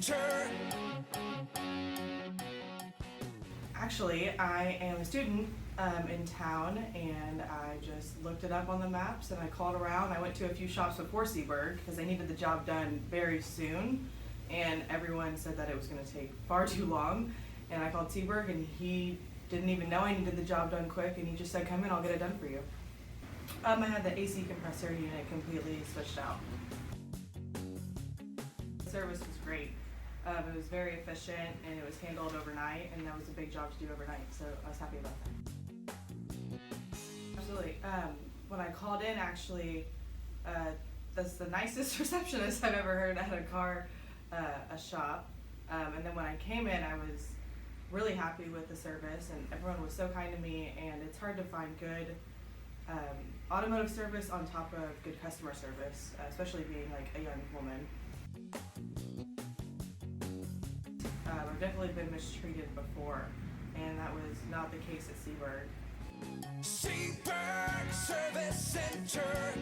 Center. Actually, I am a student in town, and I just looked it up on the maps, and I called around. I went to a few shops before Seeburg because they needed the job done very soon, and everyone said that it was going to take far too long. And I called Seeburg, and he didn't even know I needed the job done quick, and he just said, "Come in, I'll get it done for you." I had the AC compressor unit completely switched out. The service was great. It was very efficient, and it was handled overnight, and that was a big job to do overnight, so I was happy about that. Absolutely. When I called in, actually, that's the nicest receptionist I've ever heard at a shop. And then when I came in, I was really happy with the service, and everyone was so kind to me, and it's hard to find good automotive service on top of good customer service, especially being like a young woman. I've definitely been mistreated before, and that was not the case at Seeburg. Seeburg Service Center.